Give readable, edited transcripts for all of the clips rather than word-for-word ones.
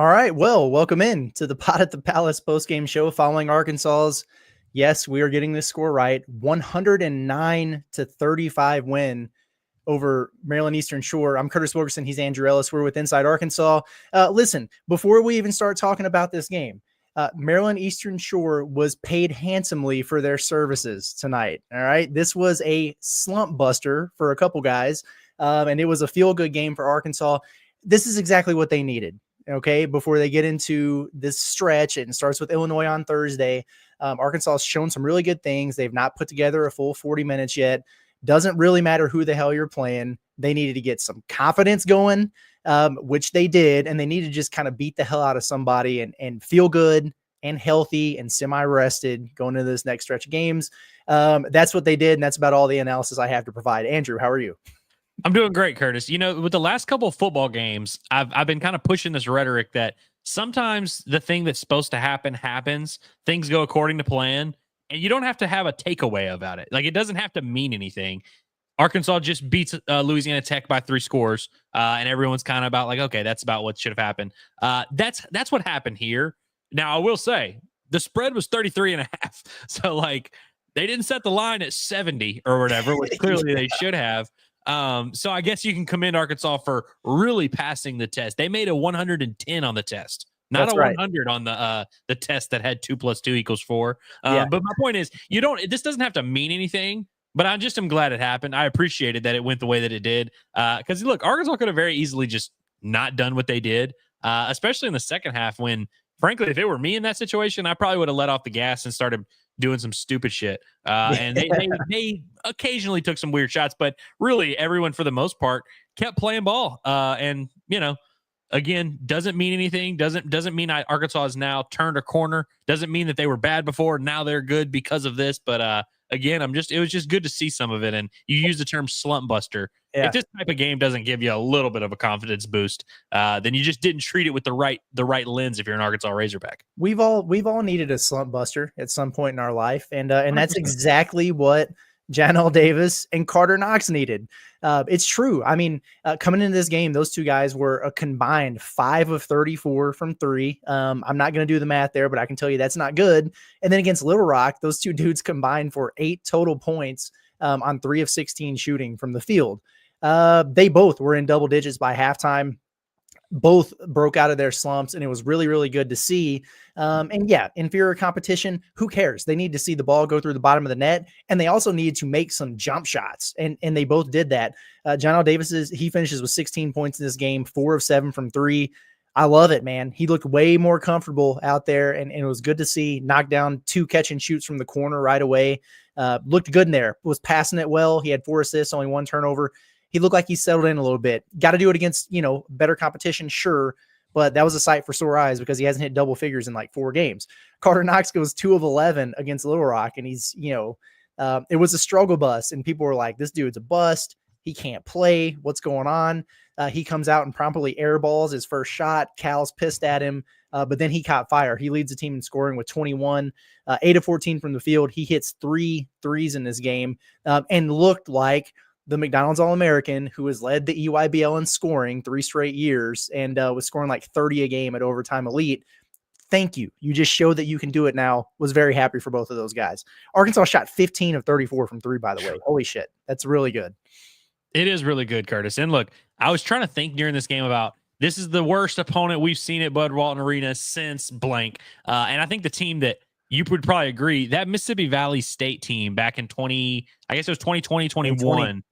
All right. Well, welcome in to the Pot at the Palace postgame show following Arkansas's. Yes, we are getting this score right. 109-35 win over Maryland Eastern Shore. I'm Curtis Wilkerson. He's Andrew Ellis. We're with Inside Arkansas. Listen, before we even start talking about this game, Maryland Eastern Shore was paid handsomely for their services tonight. All right. This was a slump buster for a couple guys, and it was a feel-good game for Arkansas. This is exactly what they needed. Okay, before they get into this stretch, and it starts with Illinois on Thursday. Arkansas has shown some really good things. They've not put together a full 40 minutes yet. Doesn't really matter who the hell you're playing. They needed to get some confidence going, which they did, and they need to just kind of beat the hell out of somebody and feel good and healthy and semi-rested going into this next stretch of games. That's what they did, and that's about all the analysis I have to provide. Andrew, how are you? I'm doing great, Curtis. You know, with the last couple of football games, I've been kind of pushing this rhetoric that sometimes the thing that's supposed to happen happens. Things go according to plan, and you don't have to have a takeaway about it. Like, it doesn't have to mean anything. Arkansas just beats Louisiana Tech by 3 scores, and everyone's kind of about like, okay, that's about what should have happened. That's what happened here. Now, I will say the spread was 33.5, so like they didn't set the line at 70 or whatever, which clearly they should have. So I guess you can commend Arkansas for really passing the test. They made a 110 on the test, not That's a 100 right. On the test that had 2 + 2 = 4. But my point is, this doesn't have to mean anything, but I just am glad it happened. I appreciated that it went the way that it did. Because look, Arkansas could have very easily just not done what they did, especially in the second half when, frankly, if it were me in that situation, I probably would have let off the gas and started doing some stupid shit. And they occasionally took some weird shots, but really everyone for the most part kept playing ball. And, again, doesn't mean anything. Doesn't mean Arkansas has now turned a corner. Doesn't mean that they were bad before. Now they're good because of this. But again, it was just good to see some of it. And you use the term slump buster. Yeah. If this type of game doesn't give you a little bit of a confidence boost, then you just didn't treat it with the right lens. If you're an Arkansas Razorback, we've all needed a slump buster at some point in our life, and that's exactly what Janelle Davis and Carter Knox needed. It's true. I mean, coming into this game, those two guys were a combined 5 of 34 from 3. I'm not going to do the math there, but I can tell you that's not good. And then against Little Rock, those two dudes combined for 8 total points on 3 of 16 shooting from the field. They both were in double digits by halftime. Both broke out of their slumps, and it was really, really good to see. And yeah, inferior competition, who cares? They need to see the ball go through the bottom of the net, and they also need to make some jump shots, and they both did that. Jonas Aidoo, he finishes with 16 points in this game, 4 of 7 from 3. I love it, man. He looked way more comfortable out there, and it was good to see. Knocked down 2 catch and shoots from the corner right away. Looked good in there. Was passing it well. He had 4 assists, only 1 turnover. He looked like he settled in a little bit. Got to do it against, better competition, sure, but that was a sight for sore eyes because he hasn't hit double figures in like 4 games. Carter Knox goes 2 of 11 against Little Rock, and he's, it was a struggle bus, and people were like, this dude's a bust. He can't play. What's going on? He comes out and promptly airballs his first shot. Cal's pissed at him, but then he caught fire. He leads the team in scoring with 21, 8 of 14 from the field. He hits 3 threes in this game and looked like the McDonald's All-American who has led the EYBL in scoring 3 straight years and was scoring like 30 a game at Overtime Elite. Thank you. You just showed that you can do it now. Was very happy for both of those guys. Arkansas shot 15 of 34 from 3, by the way. Holy shit. That's really good. It is really good, Curtis. And look, I was trying to think during this game about this is the worst opponent we've seen at Bud Walton Arena since blank. And I think the team that you would probably agree, that Mississippi Valley State team back in 2020, 21.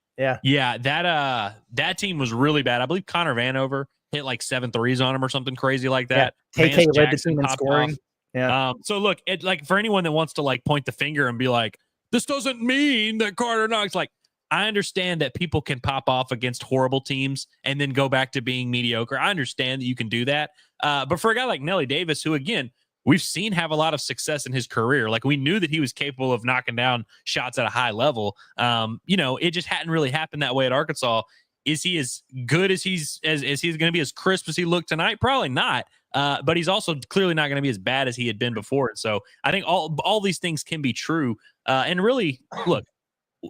Yeah, that team was really bad. I believe Connor Vanover hit like 7 threes on him or something crazy like that. Yeah. KK led the team in scoring. Yeah. So look, for anyone that wants to like point the finger and be like, this doesn't mean that Carter Knox, like, I understand that people can pop off against horrible teams and then go back to being mediocre. I understand that you can do that. But for a guy like Nelly Davis, who again, we've seen have a lot of success in his career. Like, we knew that he was capable of knocking down shots at a high level. It just hadn't really happened that way at Arkansas. Is he as good as he's going to be as crisp as he looked tonight? Probably not. But he's also clearly not going to be as bad as he had been before. So I think all these things can be true. And really, look,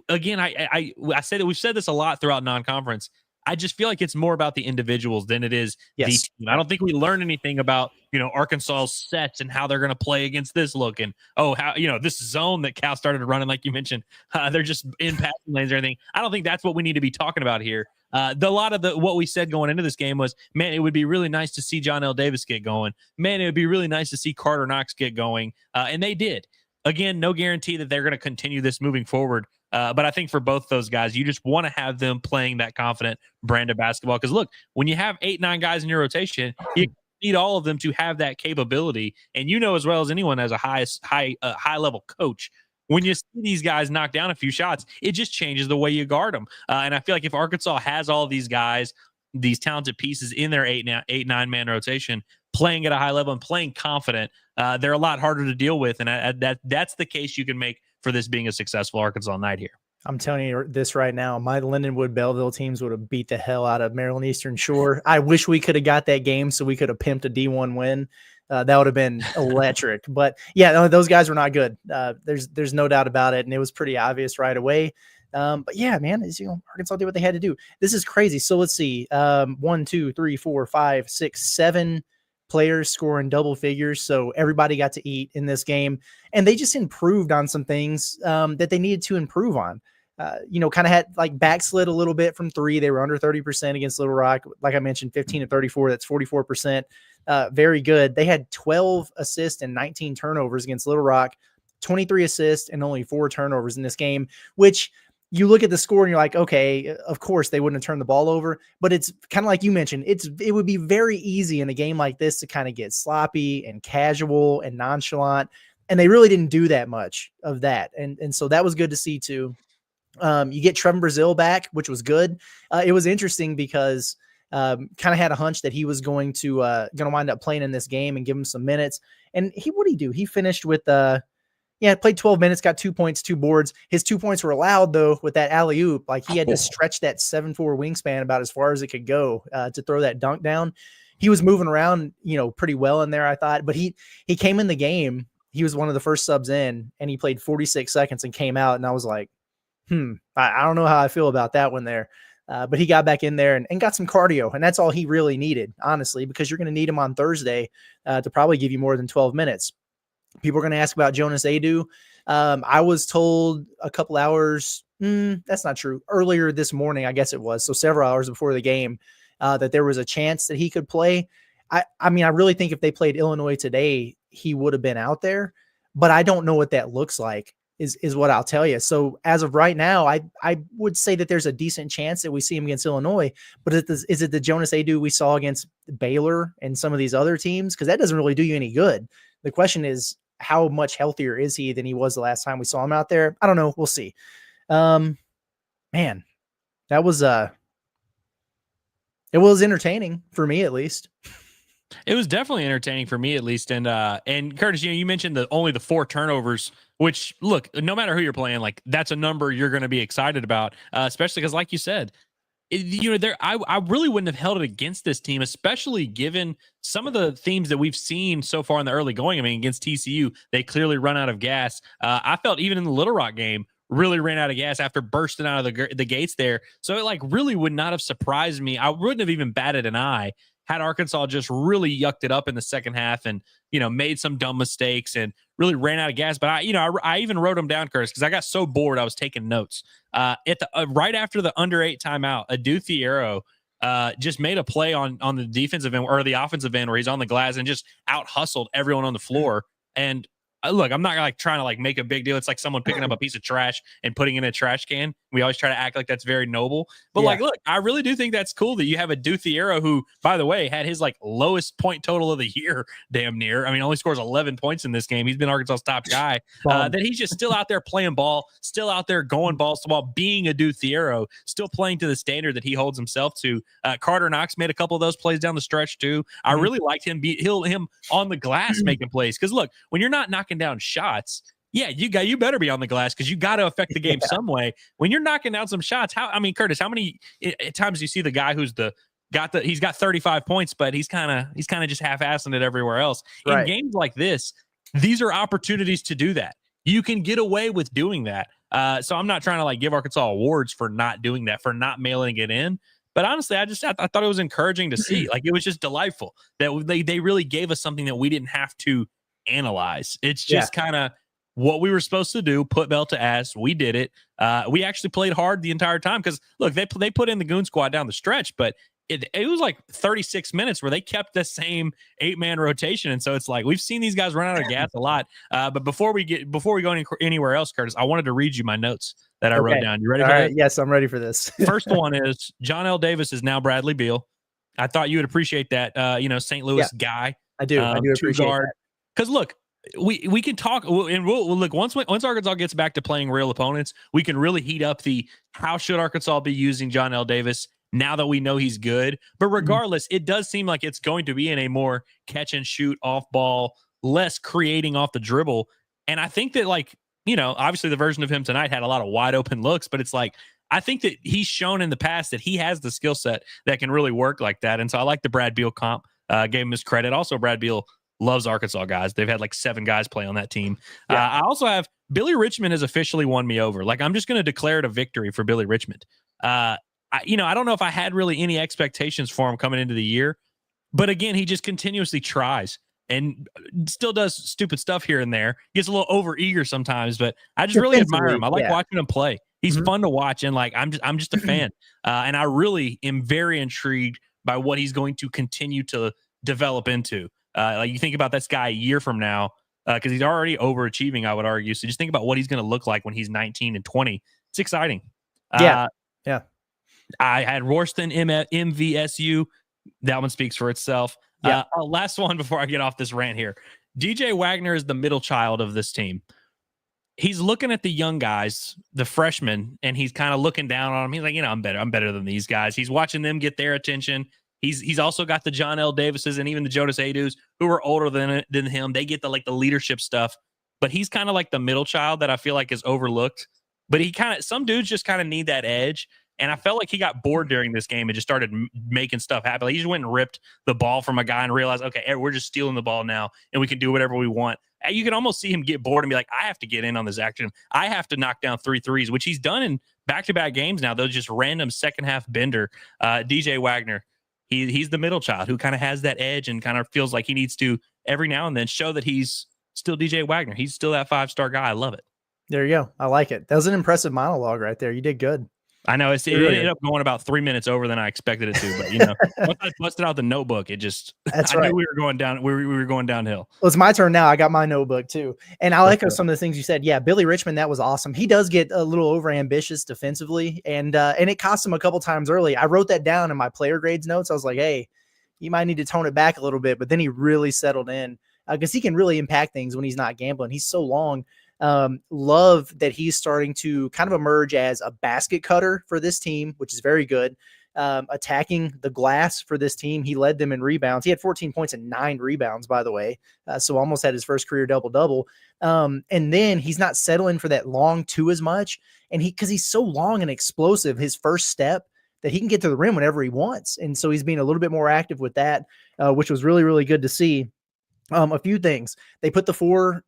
again, I said that we've said this a lot throughout non-conference. I just feel like it's more about the individuals than it is the Yes. team. I don't think we learn anything about, Arkansas's sets and how they're going to play against this look and, how, this zone that Cal started running, like you mentioned, they're just in passing lanes or anything. I don't think that's what we need to be talking about here. A lot of what we said going into this game was, man, it would be really nice to see John L. Davis get going. Man, it would be really nice to see Carter Knox get going. And they did. Again, no guarantee that they're going to continue this moving forward. But I think for both those guys, you just want to have them playing that confident brand of basketball. Because look, when you have 8-9 guys in your rotation, you need all of them to have that capability. And as well as anyone as a high level coach, when you see these guys knock down a few shots, it just changes the way you guard them. And I feel like if Arkansas has all these guys, these talented pieces in their 8-9 man rotation, playing at a high level and playing confident, they're a lot harder to deal with. And that's the case you can make for this being a successful Arkansas night here. I'm telling you this right now. My Lindenwood Belleville teams would have beat the hell out of Maryland Eastern Shore. I wish we could have got that game so we could have pimped a D1 win. That would have been electric. But yeah, those guys were not good. There's no doubt about it. And it was pretty obvious right away. But yeah, man, Arkansas did what they had to do. This is crazy. So let's see. 1, 2, 3, 4, 5, 6, 7 players scoring double figures. So everybody got to eat in this game, and they just improved on some things that they needed to improve on. Kind of had like backslid a little bit from 3. They were under 30% against Little Rock. Like I mentioned, 15 to 34, that's 44%. Very good. They had 12 assists and 19 turnovers against Little Rock, 23 assists and only 4 turnovers in this game, which you look at the score and you're like, okay, of course they wouldn't have turned the ball over, but it's kind of like you mentioned, it would be very easy in a game like this to kind of get sloppy and casual and nonchalant. And they really didn't do that much of that. And so that was good to see too. You get Trevin Brazil back, which was good. It was interesting because kind of had a hunch that he was going to wind up playing in this game and give him some minutes. And what did he do? He finished with played 12 minutes, got 2 points, 2 boards. His 2 points were allowed though with that alley-oop. Like he had to stretch that 7'4" wingspan about as far as it could go to throw that dunk down. He was moving around, pretty well in there, I thought. But he came in the game. He was one of the first subs in, and he played 46 seconds and came out. And I was like, I don't know how I feel about that one there. But he got back in there and got some cardio. And that's all he really needed, honestly, because you're going to need him on Thursday to probably give you more than 12 minutes. People are going to ask about Jonas Aidoo. I was told a couple hours, that's not true, earlier this morning, I guess it was, so several hours before the game, that there was a chance that he could play. I mean, I really think if they played Illinois today, he would have been out there, but I don't know what that looks like is what I'll tell you. So as of right now, I would say that there's a decent chance that we see him against Illinois, but is it the Jonas Aidoo we saw against Baylor and some of these other teams? Because that doesn't really do you any good. The question is, how much healthier is he than he was the last time we saw him out there? I don't know. We'll see. Man, that was it was entertaining for me, at least. It was definitely entertaining for me, at least. And Curtis, you mentioned only the 4 turnovers, which, look, no matter who you're playing, like that's a number you're going to be excited about, especially because, like you said, I really wouldn't have held it against this team, especially given some of the themes that we've seen so far in the early going. I mean, against TCU, they clearly run out of gas. I felt even in the Little Rock game, really ran out of gas after bursting out of the gates there. So it really would not have surprised me. I wouldn't have even batted an eye had Arkansas just really yucked it up in the second half and, made some dumb mistakes and really ran out of gas. But I even wrote them down, Curtis, because I got so bored. I was taking notes right after the under 8 timeout. Aidoo Thiero just made a play on the defensive end or the offensive end where he's on the glass and just out hustled everyone on the floor. And look, I'm not trying to make a big deal. It's like someone picking up a piece of trash and putting it in a trash can. We always try to act like that's very noble. But look, I really do think that's cool that you have a Aidoo Thiero who, by the way, had his lowest point total of the year, damn near. I mean, only scores 11 points in this game. He's been Arkansas's top guy. That he's just still out there playing ball, still out there going balls while being a Aidoo Thiero, still playing to the standard that he holds himself to. Carter Knox made a couple of those plays down the stretch too. I really liked him him on the glass making plays. Because look, when you're not knocking down shots, you better be on the glass because you got to affect the game some way. When you're knocking down some shots, Curtis, how many times do you see the guy who's he's got 35 points, but he's kind of just half-assing it everywhere else. Right. In games like this, these are opportunities to do that. You can get away with doing that. So I'm not trying to give Arkansas awards for not doing that, for not mailing it in. But honestly, I thought it was encouraging to see. Like, it was just delightful that they really gave us something that we didn't have to analyze. It's Yeah. just kind of what we were supposed to do, put belt to ass. We did it. We actually played hard the entire time because, look, they put in the goon squad down the stretch, but it was like 36 minutes where they kept the same 8-man rotation. And so it's like, we've seen these guys run out of gas a lot. But before we go anywhere else, Curtis, I wanted to read you my notes that I wrote down. You ready for this? Yes, I'm ready for this. First one is John L. Davis is now Bradley Beal. I thought you would appreciate that, St. Louis guy. I do appreciate that. Because look, we can talk, and we'll look once Arkansas gets back to playing real opponents, we can really heat up how should Arkansas be using John L. Davis now that we know he's good. But regardless, it does seem like it's going to be in a more catch and shoot off ball, less creating off the dribble. And I think that, like, obviously the version of him tonight had a lot of wide open looks, but it's like, I think that he's shown in the past that he has the skill set that can really work like that. And so I like the Brad Beal comp, gave him his credit. Also, Brad Beal loves Arkansas guys. They've had like 7 guys play on that team. Yeah. I also have Billy Richmond has officially won me over. Like, I'm just going to declare it a victory for Billy Richmond. I don't know if I had really any expectations for him coming into the year, but again, he just continuously tries and still does stupid stuff here and there. Gets a little over eager sometimes, but I just really admire him. I like watching him play. He's fun to watch, and like I'm just a fan. And I really am very intrigued by what he's going to continue to develop into. Like, you think about this guy a year from now, because he's already overachieving, I would argue. So just think about what he's going to look like when he's 19 and 20. It's exciting. Yeah. I had Rorston MVSU. That one speaks for itself. Yeah. Last one before I get off this rant here. DJ Wagner is the middle child of this team. He's looking at the young guys, the freshmen, and he's kind of looking down on them. He's like, I'm better than these guys. He's watching them get their attention. He's also got the John L. Davises and even the Jonas Aidoos who are older than him. They get the leadership stuff, but he's kind of like the middle child that I feel like is overlooked. But some dudes just kind of need that edge. And I felt like he got bored during this game and just started making stuff happen. Like, he just went and ripped the ball from a guy and realized, okay, we're just stealing the ball now and we can do whatever we want. You can almost see him get bored and be like, I have to get in on this action. I have to knock down 3 threes, which he's done in back-to-back games now. Those just random second-half bender. DJ Wagner, he's the middle child who kind of has that edge and kind of feels like he needs to every now and then show that he's still DJ Wagner. He's still that 5-star guy. I love it. There you go. I like it. That was an impressive monologue right there. You did good. I know it ended up going about 3 minutes over than I expected it to, but once I busted out the notebook, it just, I knew we were going down. We were going downhill. Well, it's my turn now. I got my notebook too. And I like some of the things you said. Yeah. Billy Richmond, that was awesome. He does get a little over ambitious defensively, and it cost him a couple times early. I wrote that down in my player grades notes. I was like, hey, you might need to tone it back a little bit, but then he really settled in because he can really impact things when he's not gambling. He's so long. Love that he's starting to kind of emerge as a basket cutter for this team, which is very good. Attacking the glass for this team. He led them in rebounds. He had 14 points and 9 rebounds, by the way. So almost had his first career double-double. And then he's not settling for that long 2 as much. And because he's so long and explosive, his first step, that he can get to the rim whenever he wants. And so he's being a little bit more active with that, which was really, really good to see. A few things. They put the 4,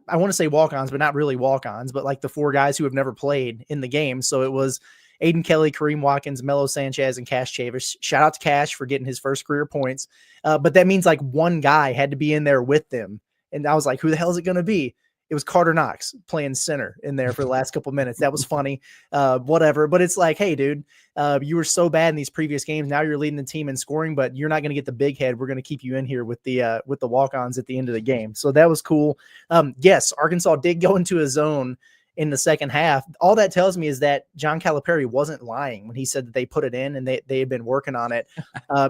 I want to say walk-ons, but not really walk-ons, but like the 4 guys who have never played in the game. So it was Aiden Kelly, Kareem Watkins, Melo Sanchez, and Cash Chavis. Shout out to Cash for getting his first career points. But that means like one guy had to be in there with them. And I was like, who the hell is it going to be? It was Carter Knox playing center in there for the last couple of minutes. That was funny, whatever. But it's like, hey, dude, you were so bad in these previous games. Now you're leading the team in scoring, but you're not going to get the big head. We're going to keep you in here with the walk-ons at the end of the game. So that was cool. Yes, Arkansas did go into a zone in the second half. All that tells me is that John Calipari wasn't lying when he said that they put it in and they had been working on it.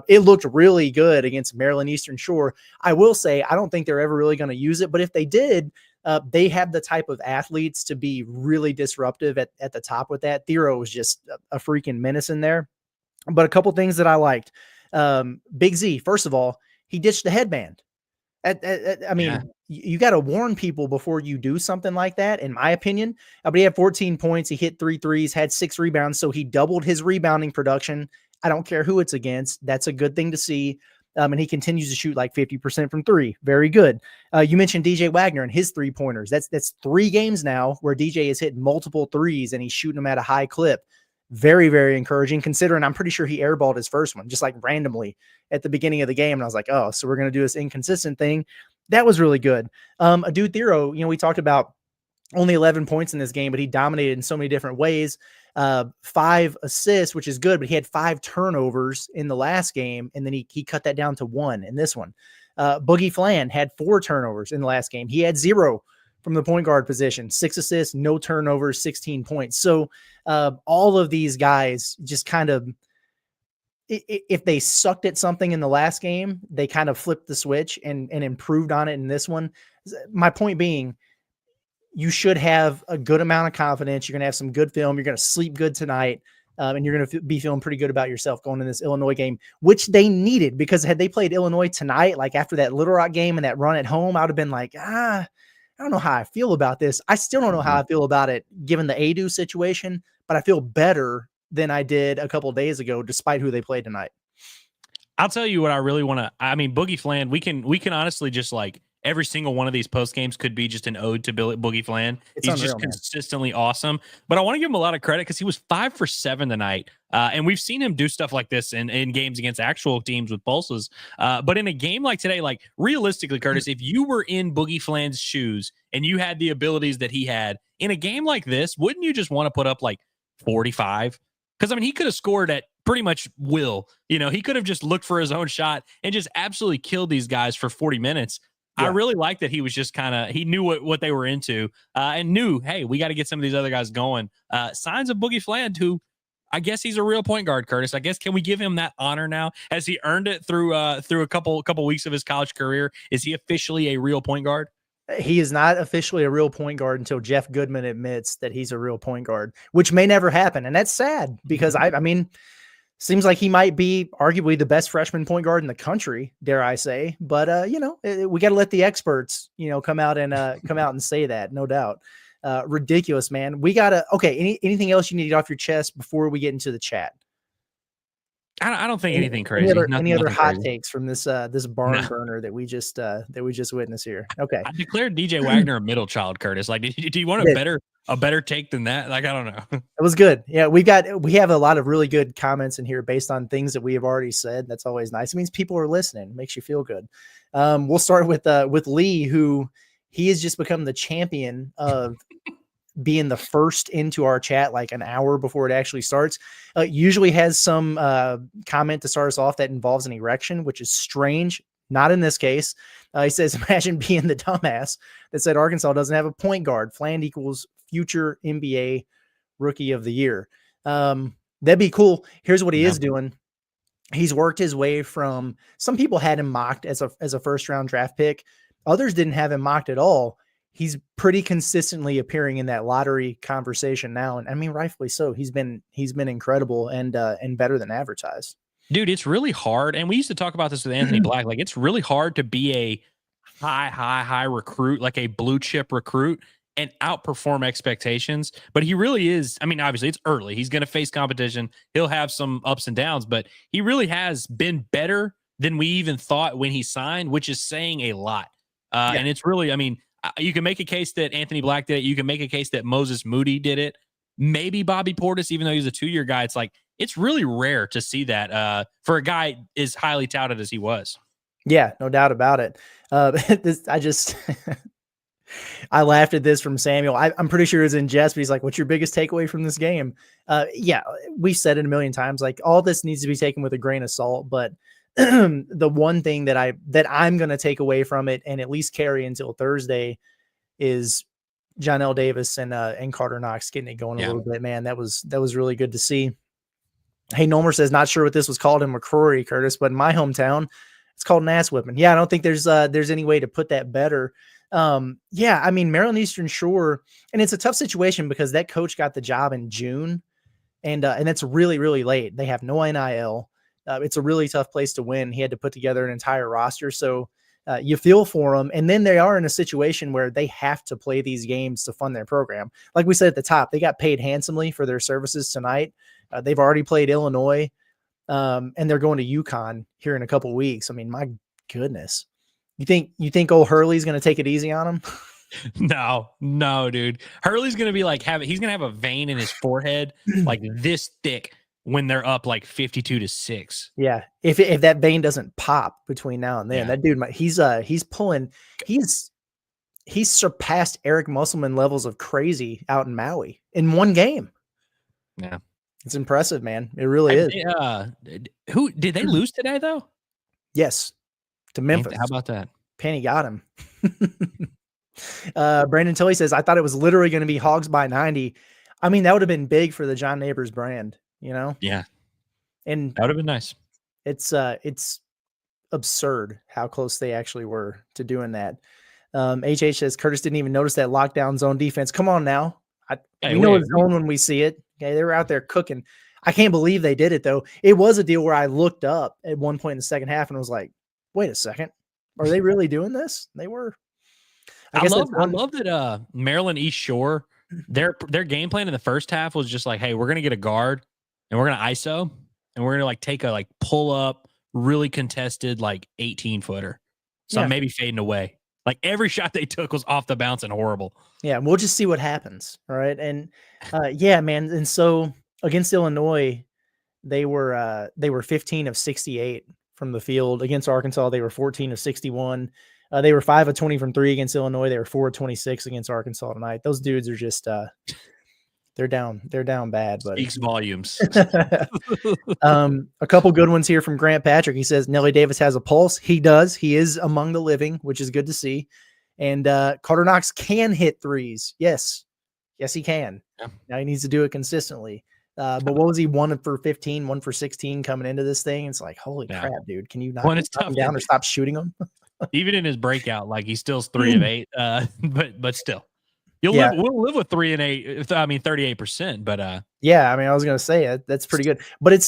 It looked really good against Maryland Eastern Shore. I will say, I don't think they're ever really going to use it, but if they did, they have the type of athletes to be really disruptive at the top with that. Thero was just a freaking menace in there. But a couple things that I liked. Big Z, first of all, he ditched the headband. I mean, you got to warn people before you do something like that, in my opinion. But he had 14 points. He hit 3 threes, had 6 rebounds. So he doubled his rebounding production. I don't care who it's against. That's a good thing to see. And he continues to shoot like 50% from 3. Very good. You mentioned DJ Wagner and his 3-pointers. That's 3 games now where DJ has hit multiple threes and he's shooting them at a high clip. very, very encouraging, considering I'm pretty sure he airballed his first one just like randomly at the beginning of the game. And I was like, oh, so we're going to do this inconsistent thing. That was really good. Aidoo Thero, we talked about only 11 points in this game, but he dominated in so many different ways. 5 assists, which is good, but he had 5 turnovers in the last game, and then he cut that down to 1 in this one. Boogie Flan had 4 turnovers in the last game. He had 0 from the point guard position, 6 assists, no turnovers, 16 points. So all of these guys just kind of, if they sucked at something in the last game, they kind of flipped the switch and improved on it in this one. My point being, you should have a good amount of confidence. You're going to have some good film. You're going to sleep good tonight. And you're going to be feeling pretty good about yourself going in this Illinois game, which they needed, because had they played Illinois tonight, like after that Little Rock game and that run at home, I would have been like, I don't know how I feel about this. I still don't know how I feel about it given the Aidoo situation, but I feel better than I did a couple of days ago, despite who they played tonight. I'll tell you what I really want to, Boogie Flan, we can honestly just like, every single one of these post games could be just an ode to Boogie Flan. He's unreal, just consistently awesome. But I want to give him a lot of credit because he was 5 for 7 tonight. And we've seen him do stuff like this in games against actual teams with pulses. But in a game like today, like realistically, Curtis, if you were in Boogie Flan's shoes and you had the abilities that he had in a game like this, wouldn't you just want to put up like 45? Because he could have scored at pretty much will. He could have just looked for his own shot and just absolutely killed these guys for 40 minutes. Yeah. I really like that he was just he knew what they were into and knew, hey, we got to get some of these other guys going. Signs of Boogie Flan, who I guess he's a real point guard, Curtis. I guess, can we give him that honor now? Has he earned it through a couple weeks of his college career? Is he officially a real point guard? He is not officially a real point guard until Jeff Goodman admits that he's a real point guard, which may never happen. And that's sad because seems like he might be arguably the best freshman point guard in the country, dare I say. But, we got to let the experts, come out and say that, no doubt. Ridiculous, man. We got to, okay. Anything else you need to get off your chest before we get into the chat? I don't think anything crazy. Any other hot takes from this barn burner that we just witnessed here? Okay. I declared DJ Wagner a middle child, Curtis. Like, do you want a better take than that? Like, I don't know. It was good. Yeah, we have a lot of really good comments in here based on things that we have already said. That's always nice. It means people are listening. It makes you feel good. We'll start with Lee, who he has just become the champion of being the first into our chat like an hour before it actually starts. Usually has some comment to start us off that involves an erection, which is strange. Not in this case. He says, imagine being the dumbass that said Arkansas doesn't have a point guard. Fland equals future NBA rookie of the year. That'd be cool. Here's what he is doing. He's worked his way from, some people had him mocked as a first round draft pick. Others didn't have him mocked at all. He's pretty consistently appearing in that lottery conversation now. And rightfully so. He's been incredible and better than advertised. Dude, it's really hard. And we used to talk about this with Anthony Black. Like, it's really hard to be a high recruit, like a blue chip recruit, and outperform expectations. But he really is. Obviously it's early. He's going to face competition. He'll have some ups and downs, but he really has been better than we even thought when he signed, which is saying a lot. And it's really, you can make a case that Anthony Black did it. You can make a case that Moses Moody did it. Maybe Bobby Portis, even though he's a 2-year guy. It's like, it's really rare to see that for a guy as highly touted as he was. Yeah, no doubt about it. I laughed at this from Samuel. I'm pretty sure it was in jest, but he's like, what's your biggest takeaway from this game? Yeah, we've said it a million times. Like, all this needs to be taken with a grain of salt, but the one thing that I'm going to take away from it and at least carry until Thursday is Jonell Davis and Carter Knox getting it going a little bit. Man, that was really good to see. Hey, Nomer says, not sure what this was called in McCrory, Curtis, but in my hometown, it's called an ass whipping. Yeah, I don't think there's any way to put that better. Maryland Eastern Shore, and it's a tough situation because that coach got the job in June, and that's really, really late. They have no NIL. It's a really tough place to win. He had to put together an entire roster. So you feel for them. And then they are in a situation where they have to play these games to fund their program. Like we said at the top, they got paid handsomely for their services tonight. They've already played Illinois, and they're going to UConn here in a couple of weeks. My goodness. You think old Hurley's going to take it easy on them? No, dude. Hurley's gonna be like he's gonna have a vein in his forehead like this thick when they're up like 52-6. Yeah, if that vein doesn't pop between now and then, Yeah. that dude he's surpassed Eric Musselman levels of crazy out in Maui in one game. Yeah. It's impressive, man. It really is. Who did they lose today though? Yes, to Memphis. How about that? Penny got him. Brandon Tilley says, I thought it was literally going to be Hogs by 90. I mean, that would have been big for the John Neighbors brand, you know? Yeah. And That would have been nice. it's absurd how close they actually were to doing that. HH says Curtis didn't even notice that lockdown zone defense. Come on now. We know it's zone when we see it. Okay, they were out there cooking. I can't believe they did it though. It was a deal where I looked up at one point in the second half and was like, wait a second. Are they really doing this? They were. I love that Maryland East Shore, their game plan in the first half was just like, hey, we're gonna get a guard and we're gonna ISO and we're gonna like take a like pull up, really contested like 18-footer. So I'm maybe fading away. Like every shot they took was off the bounce and horrible. Yeah, we'll just see what happens. All right. And yeah, man. And so against Illinois, they were 15 of 68 from the field. Against Arkansas, they were 14 of 61. They were 5 of 20 from 3 against Illinois. They were 4 of 26 against Arkansas tonight. Those dudes are just they're down bad, but speaks volumes. A couple good ones here from Grant Patrick. He says Nelly Davis has a pulse. He does. He is among the living, which is good to see. And Carter Knox can hit threes. Yes, he can. Yeah. Now he needs to do it consistently. But what was he, 1 for 15, 1 for 16 coming into this thing? It's like, holy crap, dude. Can you not knock him down or stop shooting him? Even in his breakout, like he still's 3 of 8. But still. We'll live with 3 and 8. I mean 38%, but yeah, I mean, I was gonna say that's pretty good. But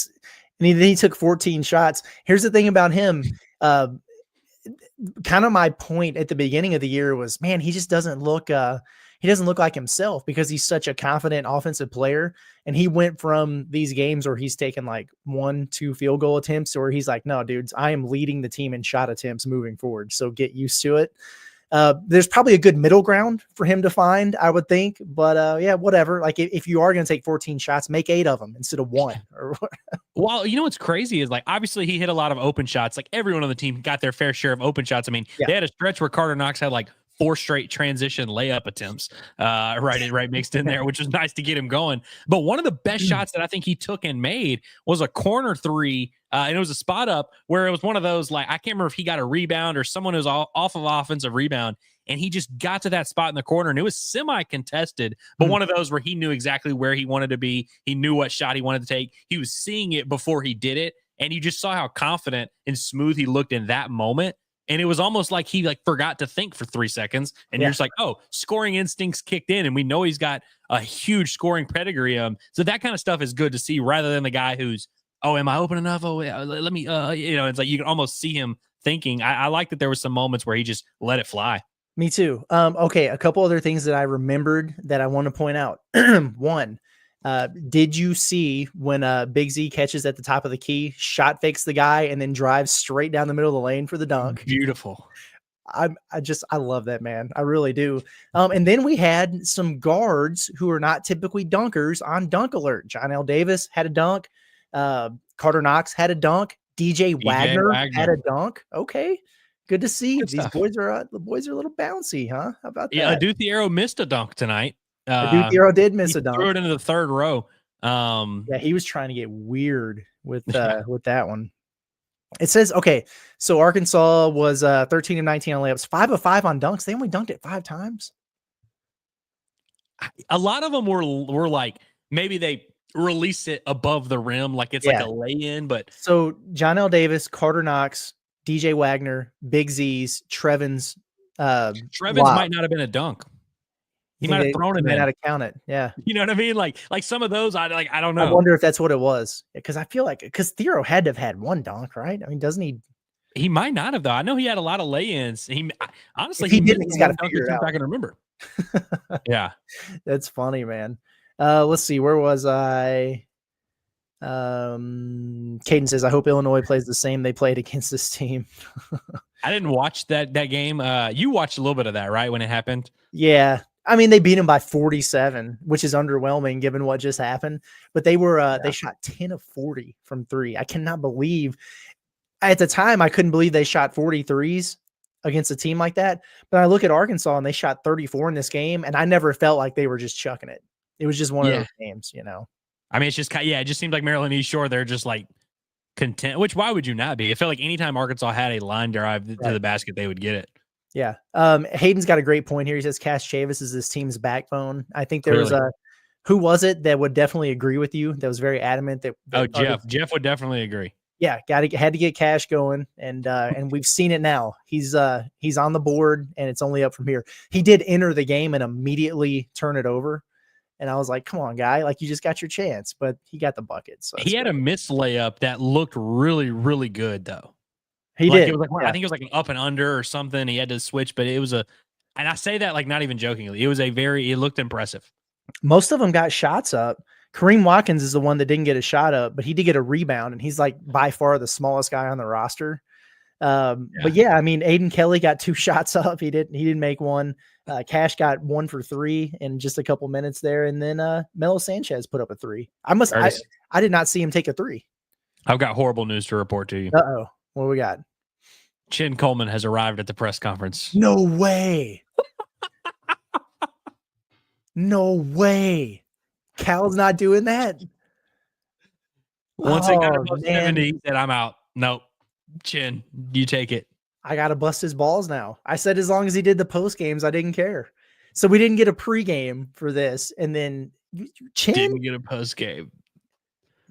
he took 14 shots. Here's the thing about him. Kind of my point at the beginning of the year was, man, he just doesn't look like himself because he's such a confident offensive player. And he went from these games where he's taken like 1-2 field goal attempts, or he's like, no, dudes, I am leading the team in shot attempts moving forward. So get used to it. There's probably a good middle ground for him to find, I would think. But yeah, whatever. Like if you are going to take 14 shots, make 8 of them instead of 1. Well, you know what's crazy is like obviously he hit a lot of open shots. Like everyone on the team got their fair share of open shots. I mean, they had a stretch where Carter Knox had like 4 straight transition layup attempts, right mixed in there, which was nice to get him going. But one of the best shots that I think he took and made was a corner 3. And it was a spot up where it was one of those, like, I can't remember if he got a rebound or someone who was off of offensive rebound. And he just got to that spot in the corner and it was semi-contested, but one of those where he knew exactly where he wanted to be. He knew what shot he wanted to take. He was seeing it before he did it. And you just saw how confident and smooth he looked in that moment. And it was almost like he like forgot to think for 3 seconds. And you're just like, oh, scoring instincts kicked in. And we know he's got a huge scoring pedigree. So that kind of stuff is good to see rather than the guy who's, oh, am I open enough? Oh, let me, it's like you can almost see him thinking. I like that there was some moments where he just let it fly. Me too. Okay. A couple other things that I remembered that I want to point out. One, did you see when Big Z catches at the top of the key, shot fakes the guy, and then drives straight down the middle of the lane for the dunk? Beautiful. I love that, man. I really do. And then we had some guards who are not typically dunkers on Dunk Alert. John L. Davis had a dunk. Carter Knox had a dunk. DJ Wagner had a dunk. Okay. Good to see. These boys are a little bouncy, huh? How about that? Yeah, Aduthiero missed a dunk tonight. Aduthiero did miss a dunk. Threw it into the third row. Yeah, he was trying to get weird with that one. It says, okay, so Arkansas was 13 of 19 on layups, 5 of 5 on dunks. They only dunked it 5 times. A lot of them were like maybe they release it above the rim, like it's like a lay-in. But so John L. Davis, Carter Knox, DJ Wagner, Big Z's, Trevin's. Trevin's might not have been a dunk. He might have thrown it. Might not have counted. Yeah, you know what I mean. Like some of those, I don't know. I wonder if that's what it was because I feel like Thiero had to have had 1 dunk, right? I mean, doesn't he? He might not have though. I know he had a lot of lay-ins. Honestly, if he didn't. He's got to figure it out. I can remember. Yeah, that's funny, man. Let's see. Where was I? Caden says, I hope Illinois plays the same they played against this team. I didn't watch that game. You watched a little bit of that, right, when it happened? Yeah. I mean, they beat him by 47, which is underwhelming given what just happened. But they were they shot 10 of 40 from three. I cannot believe at the time I couldn't believe they shot 43s against a team like that. But I look at Arkansas and they shot 34 in this game, and I never felt like they were just chucking it. It was just one of those games, you know. I mean, it's just it just seems like Maryland East Shore, they're just like content, which why would you not be? It felt like anytime Arkansas had a line drive to the basket, they would get it. Yeah. Hayden's got a great point here. He says Cash Chavis is this team's backbone. I think there was who was it that would definitely agree with you? That was very adamant that Jeff would definitely agree. Yeah, had to get Cash going, and we've seen it now. He's on the board, and it's only up from here. He did enter the game and immediately turn it over, and I was like, "Come on, guy! Like you just got your chance," but he got the bucket. So he had a missed layup that looked really, really good, though. He did. It was I think it was like an up and under or something. He had to switch, but it was and I say that like not even jokingly. It was it looked impressive. Most of them got shots up. Kareem Watkins is the one that didn't get a shot up, but he did get a rebound, and he's like by far the smallest guy on the roster. But yeah, I mean, Aiden Kelly got 2 shots up. He didn't make one. Cash got 1 for 3 in just a couple minutes there, and then Melo Sanchez put up a 3. I did not see him take a 3. I've got horrible news to report to you. Uh-oh. What do we got? Chin Coleman has arrived at the press conference. No way. No way. Cal's not doing that. Once it got above 70, he said, I'm out. Nope. Chin, you take it. I got to bust his balls now. I said as long as he did the post games, I didn't care. So we didn't get a pregame for this. And then Chin didn't get a post game.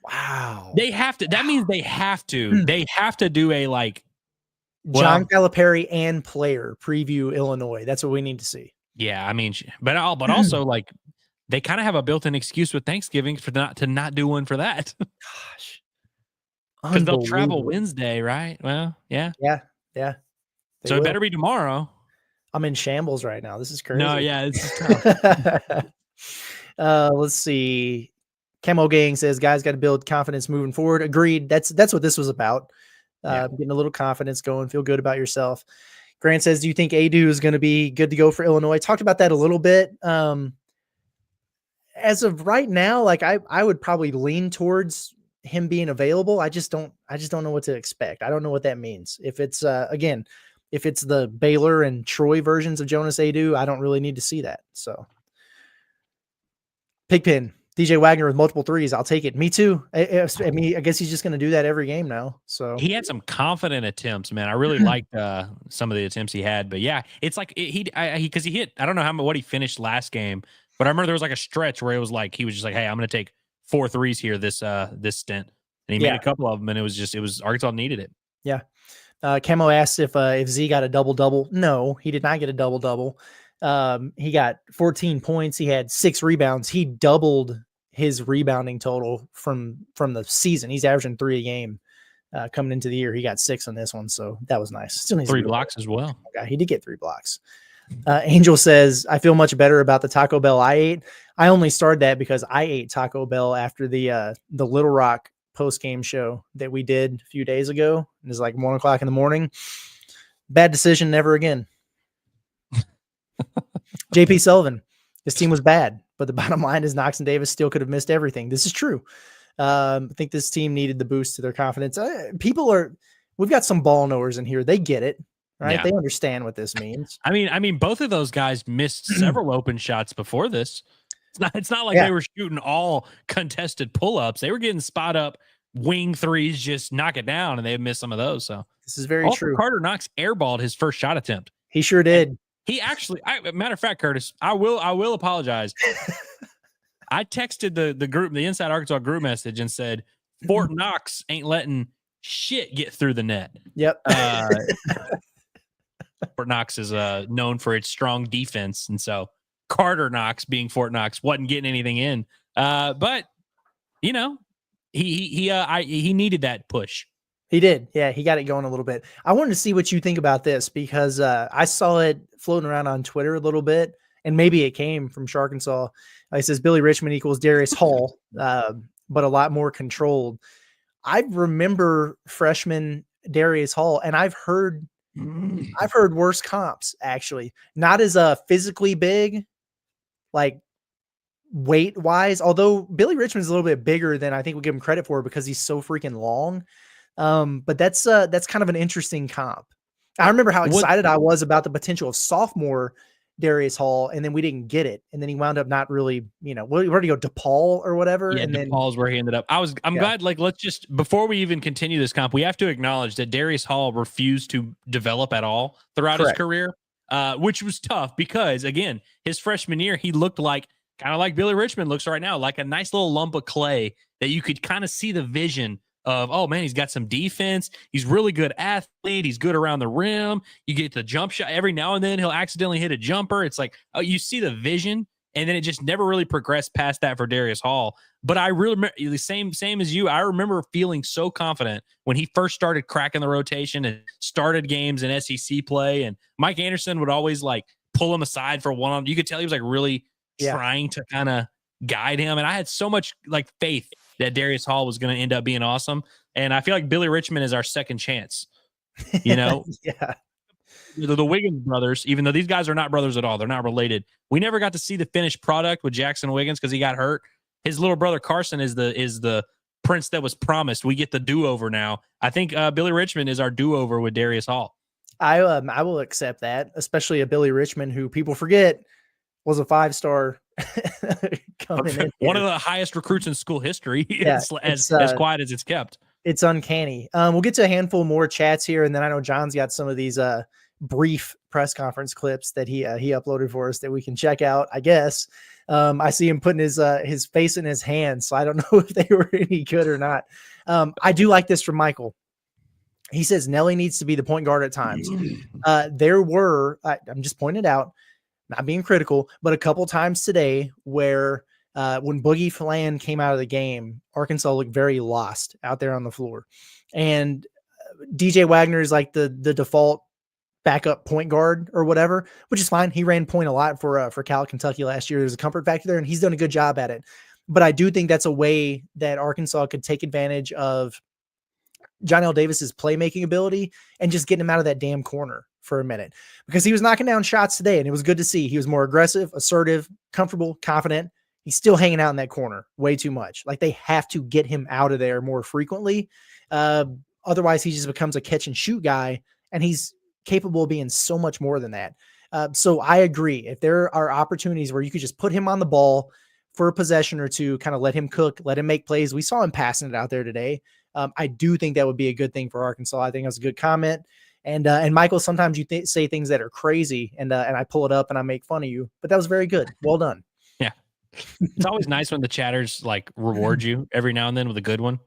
Wow. They have to. That means they have to. They have to do a John Calipari and player preview Illinois. That's what we need to see. Yeah, I mean, but also like they kind of have a built-in excuse with Thanksgiving for not do one for that. Gosh, because they'll travel Wednesday, right? Well, yeah. So it better be tomorrow. I'm in shambles right now. This is crazy. No, yeah, it's tough. Let's see. Camo Gang says, guys got to build confidence moving forward. Agreed. That's what this was about. Getting a little confidence going, feel good about yourself. Grant says, do you think Aidoo is going to be good to go for Illinois? Talked about that a little bit. As of right now, like I would probably lean towards him being available. I just don't know what to expect. I don't know what that means. If it's if it's the Baylor and Troy versions of Jonas Aidoo, I don't really need to see that. So Pigpen, DJ Wagner with multiple threes. I'll take it. Me too. I mean, I guess he's just going to do that every game now. So he had some confident attempts, man. I really liked some of the attempts he had, but yeah, it's like because he hit, I don't know what he finished last game, but I remember there was like a stretch where it was like, he was just like, hey, I'm going to take 4 threes here this stint. And he made a couple of them, and it was Arkansas needed it. Yeah. Camo asked if Z got a double-double. No, he did not get a double-double. He got 14 points. He had 6 rebounds. He doubled his rebounding total from the season. He's averaging 3 a game coming into the year. He got 6 on this one, so that was nice. Still needs 3 blocks as well. Okay, he did get 3 blocks. Angel says, I feel much better about the Taco Bell I ate. I only started that because I ate Taco Bell after the Little Rock post-game show that we did a few days ago. It was like 1:00 in the morning. Bad decision. Never again. JP Sullivan, this team was bad, but the bottom line is Knox and Davis still could have missed everything. This is true. I think this team needed the boost to their confidence. We've got some ball knowers in here. They get it, right? Yeah. They understand what this means. I mean, both of those guys missed several open shots before this. It's not like they were shooting all contested pull-ups. They were getting spot up wing threes, just knock it down, and they missed some of those. So this is very true. Carter Knox airballed his first shot attempt. He sure did. And he actually, matter of fact, Curtis, I will apologize. I texted the group, the Inside Arkansas group message, and said Fort Knox ain't letting shit get through the net. Yep. Fort Knox is known for its strong defense, and so Carter Knox, being Fort Knox, wasn't getting anything in. But you know, he needed that push. He did. Yeah, he got it going a little bit. I wanted to see what you think about this because I saw it floating around on Twitter a little bit, and maybe it came from Arkansas. He says Billy Richmond equals Darius Hall, but a lot more controlled. I remember freshman Darius Hall, and I've heard I've heard worse comps, actually. Not as physically big, like weight wise, although Billy Richmond's a little bit bigger than I think we give him credit for because he's so freaking long. But that's kind of an interesting comp. I remember how excited I was about the potential of sophomore Darius Hall, and then we didn't get it. And then he wound up not really, where did he go? DePaul or whatever. Yeah, and DePaul's where he ended up. I'm glad, like, let's just, before we even continue this comp, we have to acknowledge that Darius Hall refused to develop at all throughout his career, which was tough because, again, his freshman year, he looked like, kind of like Billy Richmond looks right now, like a nice little lump of clay that you could kind of see the vision of, oh man, he's got some defense. He's really good athlete. He's good around the rim. You get the jump shot every now and then. He'll accidentally hit a jumper. It's like, oh, you see the vision, and then it just never really progressed past that for Darius Hall. But I really remember the same as you. I remember feeling so confident when he first started cracking the rotation and started games in SEC play. And Mike Anderson would always like pull him aside for one-on-one. You could tell he was like really trying to kind of guide him. And I had so much like faith that Darius Hall was going to end up being awesome. And I feel like Billy Richmond is our second chance, Yeah. The Wiggins brothers, even though these guys are not brothers at all, they're not related. We never got to see the finished product with Jackson Wiggins because he got hurt. His little brother Carson is the prince that was promised. We get the do-over now. I think Billy Richmond is our do-over with Darius Hall. I will accept that, especially a Billy Richmond who people forget was a 5-star coming in. One of the highest recruits in school history, as quiet as it's kept. It's uncanny. We'll get to a handful more chats here, and then I know John's got some of these brief press conference clips that he uploaded for us that we can check out, I guess. I see him putting his face in his hands, so I don't know if they were any good or not. I do like this from Michael. He says Nelly needs to be the point guard at times. There were, I'm just pointing it out, not being critical, but a couple times today where when Boogie Flan came out of the game, Arkansas looked very lost out there on the floor. And DJ Wagner is like the default backup point guard or whatever, which is fine. He ran point a lot for Cal Kentucky last year. There's a comfort factor there, and he's done a good job at it. But I do think that's a way that Arkansas could take advantage of John L. Davis's playmaking ability and just getting him out of that damn corner for a minute, because he was knocking down shots today and it was good to see. He was more aggressive, assertive, comfortable, confident. He's still hanging out in that corner way too much. Like, they have to get him out of there more frequently. Otherwise he just becomes a catch and shoot guy, and he's capable of being so much more than that. So I agree. If there are opportunities where you could just put him on the ball for a possession or two, kind of let him cook, let him make plays. We saw him passing it out there today. I do think that would be a good thing for Arkansas. I think that's a good comment. And Michael, sometimes you say things that are crazy, and I pull it up and I make fun of you, but that was very good. Well done. Yeah. It's always nice when the chatters like reward you every now and then with a good one.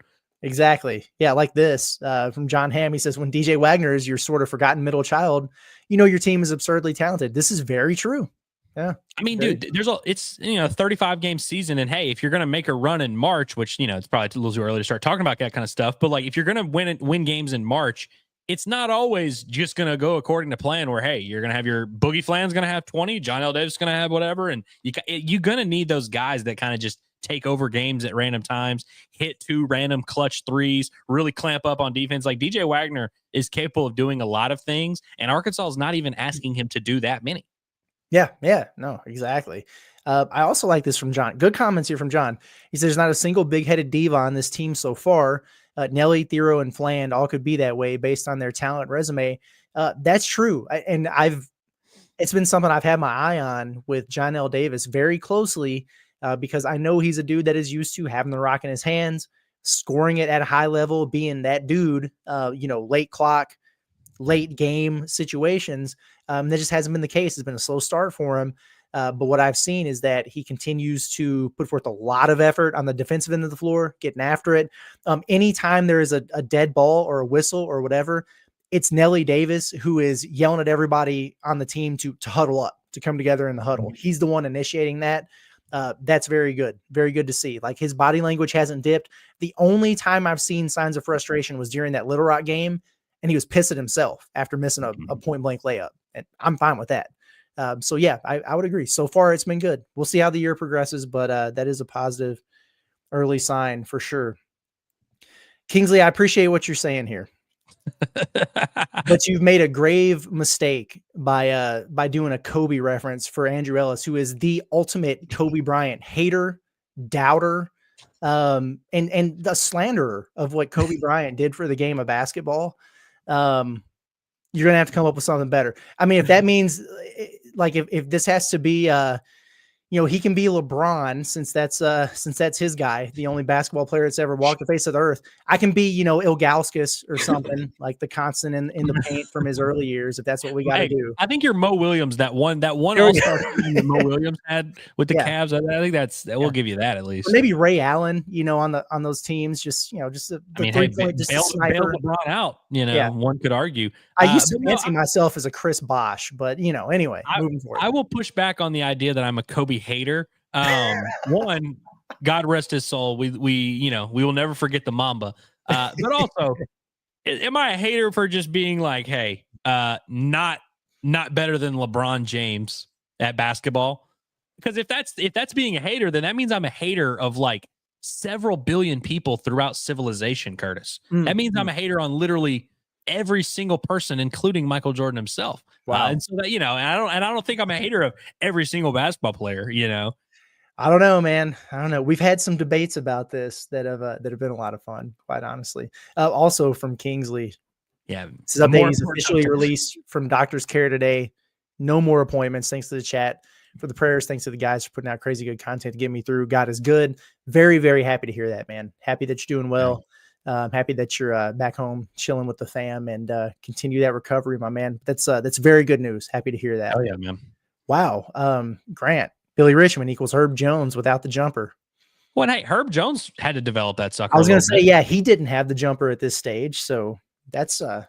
Exactly. Yeah. Like this from John Hamm. He says, when DJ Wagner is your sort of forgotten middle child, your team is absurdly talented. This is very true. Yeah. I mean, dude, it's 35 game season. And hey, if you're going to make a run in March, which, it's probably a little too early to start talking about that kind of stuff, but like, if you're going to win games in March, it's not always just going to go according to plan where, hey, you're going to have your Boogie Flan's going to have 20, John L. Davis going to have whatever. And you're going to need those guys that kind of just take over games at random times, hit 2 random clutch threes, really clamp up on defense. Like, DJ Wagner is capable of doing a lot of things, and Arkansas is not even asking him to do that many. Yeah. No, exactly. I also like this from John. Good comments here from John. He says there's not a single big-headed diva on this team so far. Nelly, Thero, and Fland all could be that way based on their talent resume. That's true. It's been something I've had my eye on with John L. Davis very closely because I know he's a dude that is used to having the rock in his hands, scoring it at a high level, being that dude, late clock, late game situations. That just hasn't been the case. It's been a slow start for him. But what I've seen is that he continues to put forth a lot of effort on the defensive end of the floor, getting after it. Anytime there is a dead ball or a whistle or whatever, it's Nelly Davis who is yelling at everybody on the team to huddle up, to come together in the huddle. He's the one initiating that. That's very good. Very good to see. Like, his body language hasn't dipped. The only time I've seen signs of frustration was during that Little Rock game, and he was pissed at himself after missing a point blank layup. And I'm fine with that. So yeah, I would agree. So far it's been good. We'll see how the year progresses, but that is a positive early sign for sure. Kingsley, I appreciate what you're saying here. But you've made a grave mistake by doing a Kobe reference for Andrew Ellis, who is the ultimate Kobe Bryant hater, doubter, and the slanderer of what Kobe Bryant did for the game of basketball. You're gonna have to come up with something better. I mean, if that means like if this has to be he can be LeBron since that's his guy, the only basketball player that's ever walked the face of the earth. I can be, Ilgauskas or something like the constant in the paint from his early years, if that's what we got to do. I think you're Mo Williams, that one All-Star team that Mo Williams had with the Cavs. I think we'll give you that at least. Or maybe Ray Allen, on those teams, just bail LeBron out. One could argue. I used to fancy myself as a Chris Bosh, but anyway, moving forward. I will push back on the idea that I'm a Kobe hater. One, God rest his soul. We will never forget the Mamba. But also, am I a hater for just being like, hey, not better than LeBron James at basketball? Because if that's being a hater, then that means I'm a hater of like several billion people throughout civilization, Curtis. That means I'm a hater on literally every single person, including Michael Jordan himself. Wow. And so that, I don't think I'm a hater of every single basketball player, I don't know, man. I don't know. We've had some debates about this that have been a lot of fun, quite honestly. Also from Kingsley. Yeah. This is update is officially released from Doctor's Care today. No more appointments. Thanks to the chat for the prayers. Thanks to the guys for putting out crazy good content to get me through. God is good. Very, very happy to hear that, man. Happy that you're doing well. Happy that you're back home chilling with the fam and continue that recovery, my man. That's very good news. Happy to hear that. Oh yeah, man. Wow. Grant, Billy Richmond equals Herb Jones without the jumper. Well, hey, Herb Jones had to develop that sucker. I was going to say, he didn't have the jumper at this stage. So that's, So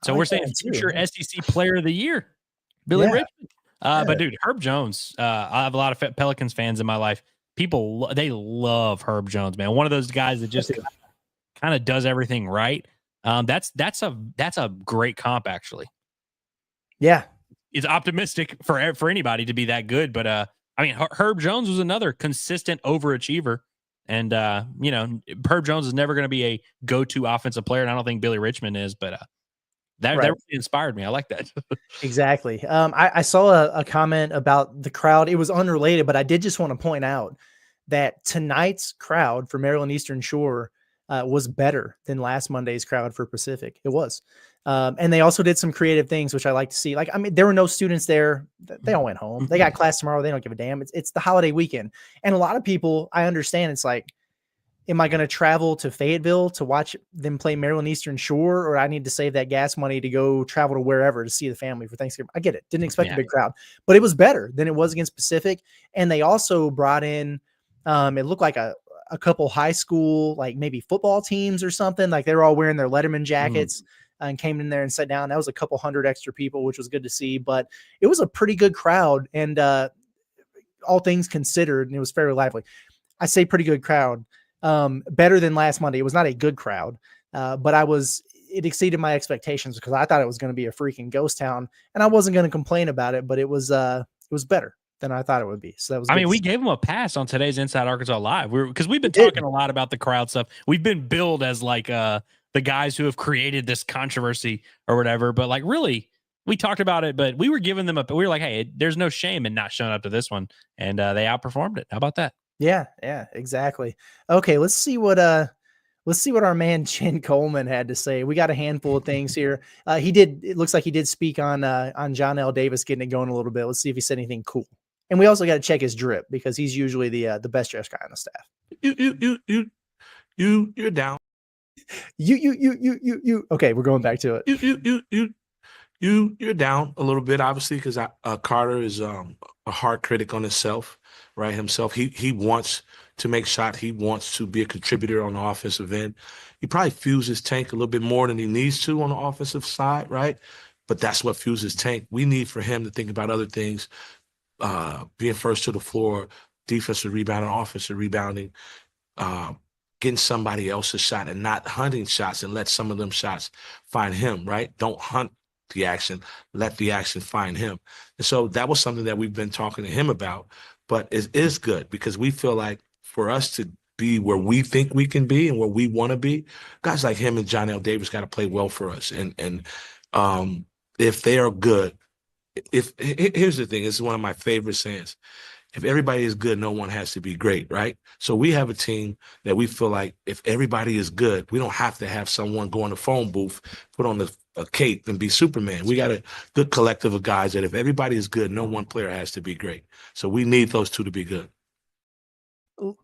we're saying future SEC player of the year, Billy Richmond. But dude, Herb Jones, I have a lot of Pelicans fans in my life. People, they love Herb Jones, man. One of those guys that just kind of does everything right. That's a great comp, actually. Yeah, it's optimistic for anybody to be that good. But Herb Jones was another consistent overachiever, and Herb Jones is never going to be a go-to offensive player, and I don't think Billy Richmond is. But that really inspired me. I like that. Exactly. I saw a comment about the crowd. It was unrelated, but I did just want to point out that tonight's crowd for Maryland Eastern Shore was better than last Monday's crowd for Pacific. It was. And they also did some creative things, which I like to see. There were no students there. They all went home. They got class tomorrow. They don't give a damn. It's the holiday weekend. And a lot of people, I understand, it's like, am I going to travel to Fayetteville to watch them play Maryland Eastern Shore, or I need to save that gas money to go travel to wherever to see the family for Thanksgiving? I get it. Didn't expect a big crowd, but it was better than it was against Pacific. And they also brought in, it looked like a couple high school, like maybe football teams or something. Like they were all wearing their Letterman jackets and came in there and sat down. That was a couple hundred extra people, which was good to see, but it was a pretty good crowd. And all things considered, and it was fairly lively. I say pretty good crowd. Better than last Monday. It was not a good crowd, but it exceeded my expectations because I thought it was going to be a freaking ghost town, and I wasn't going to complain about it, but it was better than I thought it would be. So that was, we gave them a pass on today's Inside Arkansas Live. Because we've been talking a lot about the crowd stuff. We've been billed as like, the guys who have created this controversy or whatever, but like really we talked about it, but we were giving them we were like, hey, there's no shame in not showing up to this one. And they outperformed it. How about that? Yeah, exactly. Okay, let's see what our man Chin Coleman had to say. We got a handful of things here. It looks like he did speak on John L. Davis getting it going a little bit. Let's see if he said anything cool. And we also got to check his drip because he's usually the best dressed guy on the staff. You're down. You. Okay, we're going back to it. You're down a little bit, obviously, because Carter is a hard critic on himself. Right, himself. He wants to make shots. He wants to be a contributor on the offensive end. He probably fuels his tank a little bit more than he needs to on the offensive side, right? But that's what fuels his tank. We need for him to think about other things, being first to the floor, defensive rebounding, offensive rebounding, getting somebody else's shot and not hunting shots and let some of them shots find him, right? Don't hunt the action. Let the action find him. And so that was something that we've been talking to him about. But it is good because we feel like for us to be where we think we can be and where we want to be, guys like him and John L. Davis got to play well for us. And if they are good, here's the thing, this is one of my favorite sayings. If everybody is good, no one has to be great, right? So we have a team that we feel like if everybody is good, we don't have to have someone go in the phone booth, put on a cape and be Superman. We got a good collective of guys that if everybody is good, no one player has to be great. So we need those two to be good.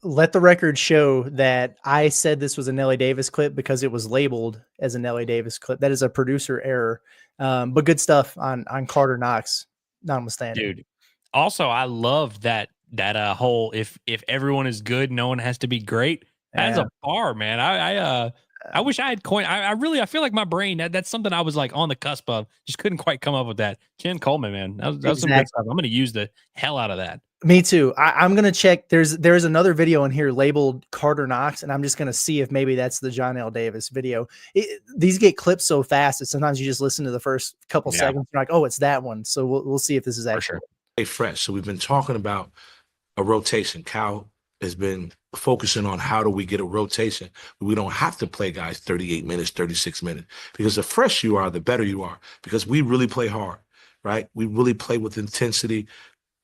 Let the record show that I said this was a Nelly Davis clip because it was labeled as a Nelly Davis clip. That is a producer error. But good stuff on Carter Knox, notwithstanding. Dude. Also, I love that whole if everyone is good, no one has to be great. That's a bar, man. I wish I had coined. I feel like my brain that's something I was like on the cusp of. Just couldn't quite come up with that. Ken Coleman, man, that was some good stuff. I'm going to use the hell out of that. Me too. I'm going to check. There's another video in here labeled Carter Knox, and I'm just going to see if maybe that's the John L. Davis video. These get clipped so fast that sometimes you just listen to the first couple seconds. You're like, oh, it's that one. So we'll see if this is actually fresh. So we've been talking about a rotation. Cal has been focusing on how do we get a rotation. We don't have to play guys 38 minutes, 36 minutes, because the fresh you are, the better you are, because we really play hard, right? We really play with intensity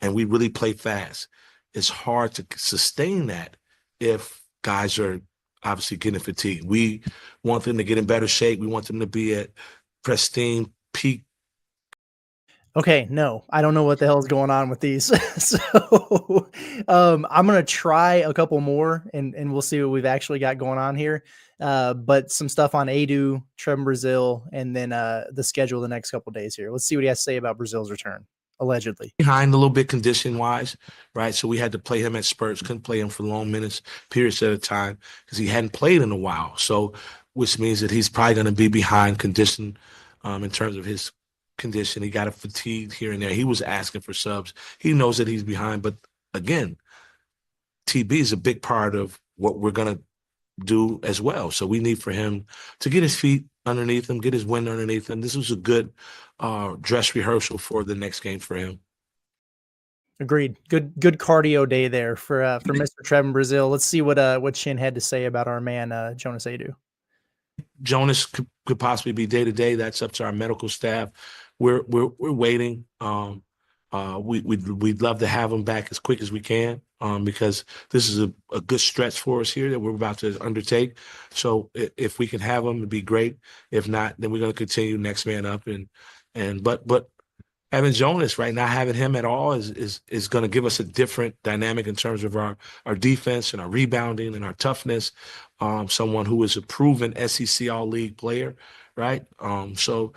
and we really play fast. It's hard to sustain that if guys are obviously getting fatigued. We want them to get in better shape. We want them to be at pristine peak. Okay, no, I don't know what the hell is going on with these. So I'm going to try a couple more and we'll see what we've actually got going on here. But some stuff on Aidoo, Trevin Brazile, and then the schedule the next couple of days here. Let's see what he has to say about Brazile's return, allegedly. Behind a little bit condition-wise, right? So we had to play him at spurts, couldn't play him for long minutes, periods at a time, because he hadn't played in a while. So which means that he's probably going to be behind condition in terms of his condition. He got a fatigue here and there. He was asking for subs. He knows that he's behind, but again, TB is a big part of what we're going to do as well. So we need for him to get his feet underneath him, get his wind underneath him. This was a good dress rehearsal for the next game for him. Agreed. Good cardio day there for Mr. Trevin Brazile. Let's see what Chin had to say about our man Jonas Aidoo. Jonas could possibly be day to day. That's up to our medical staff. We're waiting. We'd love to have him back as quick as we can because this is a good stretch for us here that we're about to undertake. So if we can have him, it'd be great. If not, then we're going to continue next man up. But having Jonas right now, having him at all is going to give us a different dynamic in terms of our defense and our rebounding and our toughness. Someone who is a proven SEC All-League player, right? So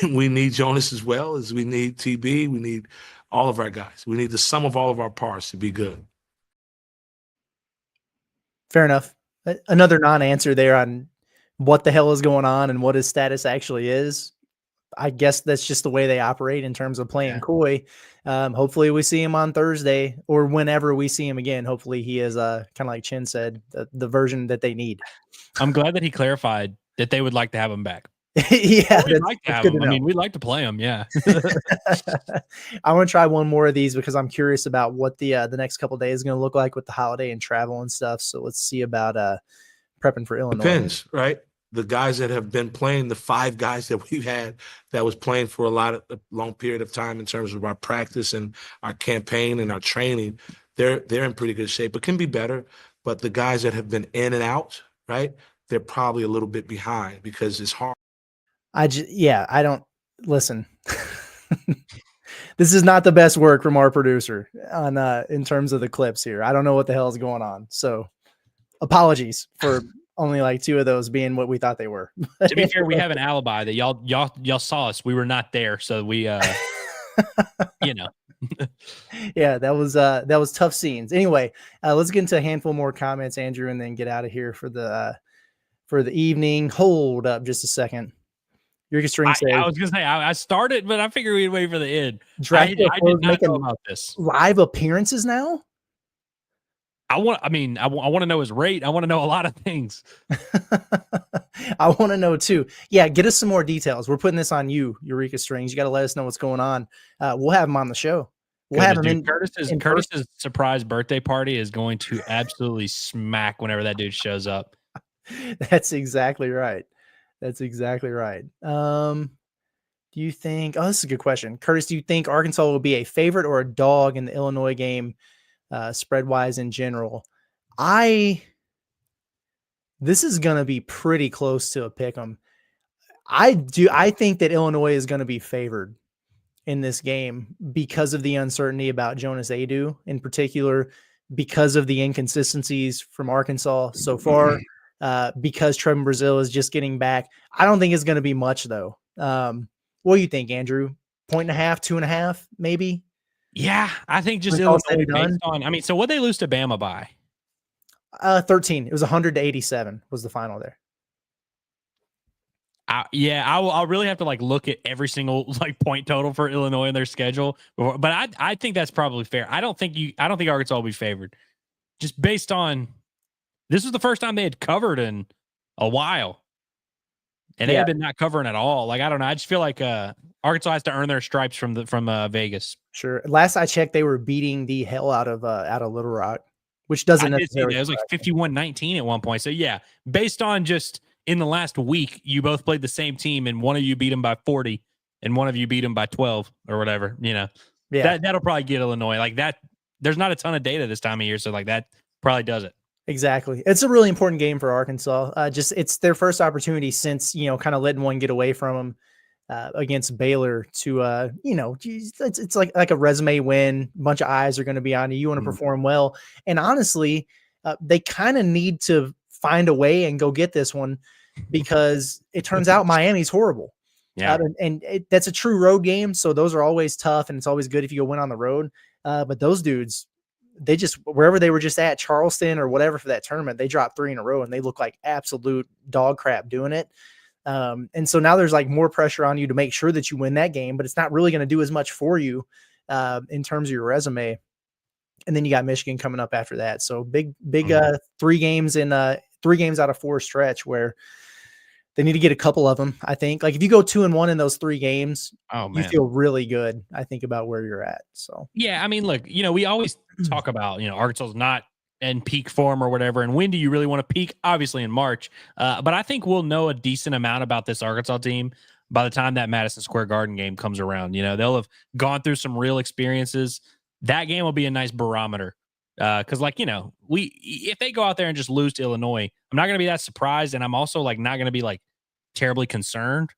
we need Jonas as well as we need TB. We need all of our guys. We need the sum of all of our parts to be good. Fair enough. Another non-answer there on what the hell is going on and what his status actually is. I guess that's just the way they operate in terms of playing coy. Hopefully we see him on Thursday or whenever we see him again. Hopefully he is kind of like Chin said, the version that they need. I'm glad that he clarified that they would like to have him back. Yeah, we'd like to have him. I mean, we'd like to play him. Yeah. I want to try one more of these because I'm curious about what the next couple of days is going to look like with the holiday and travel and stuff. So let's see about prepping for Illinois. Depends, right? The guys that have been playing, the 5 guys that we've had that was playing for a long period of time in terms of our practice and our campaign and our training, they're in pretty good shape, but can be better. But the guys that have been in and out, right, they're probably a little bit behind because it's hard. I don't listen. This is not the best work from our producer on in terms of the clips here. I don't know what the hell is going on. So apologies for only like 2 of those being what we thought they were. To be fair, we have an alibi that y'all saw us. We were not there, so we you know. Yeah, that was tough scenes. Anyway, let's get into a handful more comments, Andrew, and then get out of here for the evening. Hold up just a second. Eureka String says, I was gonna say I started, but I figured we'd wait for the end. I did not know about this. Live appearances now. I want to know his rate. I want to know a lot of things. I want to know too. Yeah, get us some more details. We're putting this on you, Eureka Strings. You got to let us know what's going on. We'll have him on the show. We'll have him dude. in Curtis's in Curtis's surprise birthday party is going to absolutely smack whenever that dude shows up. That's exactly right. That's exactly right. Do you think? Oh, this is a good question, Curtis. Do you think Arkansas will be a favorite or a dog in the Illinois game, spread wise in general? This is going to be pretty close to a pick 'em. I think that Illinois is going to be favored in this game because of the uncertainty about Jonas Aidoo, in particular, because of the inconsistencies from Arkansas so far, because Trevin Brazil is just getting back. I don't think it's going to be much, though. What do you think, Andrew? 1.5, 2.5, maybe? Yeah, I think just When it's all Illinois said and done? based on. I mean, so what they lose to Bama by? 13. It was 100-87 was the final there. I'll really have to like look at every single like point total for Illinois in their schedule, but I think that's probably fair. I don't think Arkansas will be favored, just based on this was the first time they had covered in a while, and they had been not covering at all. Like I don't know, I just feel like Arkansas has to earn their stripes from Vegas. Sure. Last I checked, they were beating the hell out of Little Rock, which doesn't necessarily. It was like 51-19 at one point. So yeah, based on just in the last week, you both played the same team, and one of you beat them by 40, and one of you beat them by 12 or whatever. You know, that'll probably get Illinois like that. There's not a ton of data this time of year, so like that probably does it. Exactly. It's a really important game for Arkansas. It's their first opportunity since, kind of letting one get away from them against Baylor to, it's like a resume win. A bunch of eyes are going to be on you. You want to perform well. And honestly, they kind of need to find a way and go get this one because it turns out Miami's horrible. Yeah. That's a true road game. So those are always tough, and it's always good if you go win on the road. But those dudes, they just, wherever they were just at, Charleston or whatever for that tournament, they dropped 3 in a row and they look like absolute dog crap doing it. And so now there's like more pressure on you to make sure that you win that game, but it's not really going to do as much for you in terms of your resume. And then you got Michigan coming up after that. So big 3 games in 3 games out of 4 stretch where they need to get a couple of them. I think like if you go 2-1 in those 3 games, you feel really good, I think, about where you're at. So, yeah, I mean, look, we always talk about, Arkansas's not in peak form or whatever. And when do you really want to peak? Obviously in March. But I think we'll know a decent amount about this Arkansas team by the time that Madison Square Garden game comes around. They'll have gone through some real experiences. That game will be a nice barometer. Because if they go out there and just lose to Illinois, I'm not going to be that surprised, and I'm also like not going to be like terribly concerned.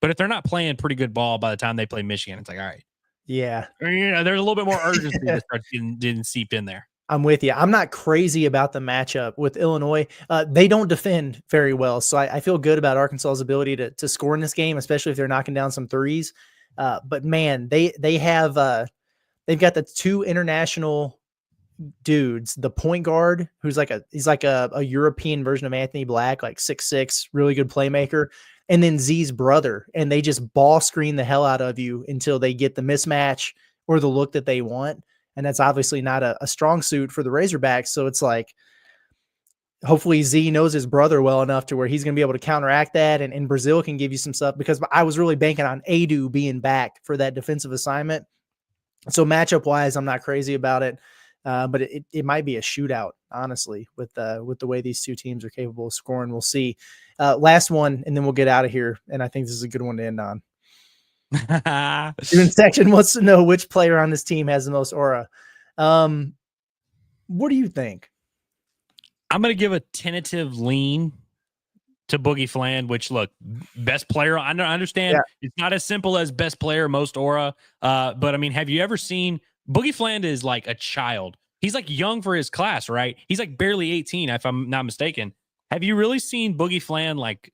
But if they're not playing pretty good ball by the time they play Michigan, it's like, all right, yeah, there's a little bit more urgency that starts getting seeped in there. I'm with you. I'm not crazy about the matchup with Illinois. They don't defend very well, so I feel good about Arkansas's ability to score in this game, especially if they're knocking down some threes. But man, they have they've got the 2 international dudes, the point guard who's he's like a European version of Anthony Black, like 6'6", really good playmaker, and then Z's brother, and they just ball screen the hell out of you until they get the mismatch or the look that they want. And that's obviously not a strong suit for the Razorbacks. So it's like, hopefully Z knows his brother well enough to where he's going to be able to counteract that, and Brazil can give you some stuff, because I was really banking on Aidoo being back for that defensive assignment. So matchup wise, I'm not crazy about it. But it might be a shootout, honestly, with the way these 2 teams are capable of scoring. We'll see. Last one, and then we'll get out of here. And I think this is a good one to end on. Student section wants to know which player on this team has the most aura. What do you think? I'm going to give a tentative lean to Boogie Fland, which, look, best player. I understand It's not as simple as best player, most aura. But I mean, have you ever seen Boogie Fland is like a child. He's like young for his class, right? He's like barely 18, if I'm not mistaken. Have you really seen Boogie Fland like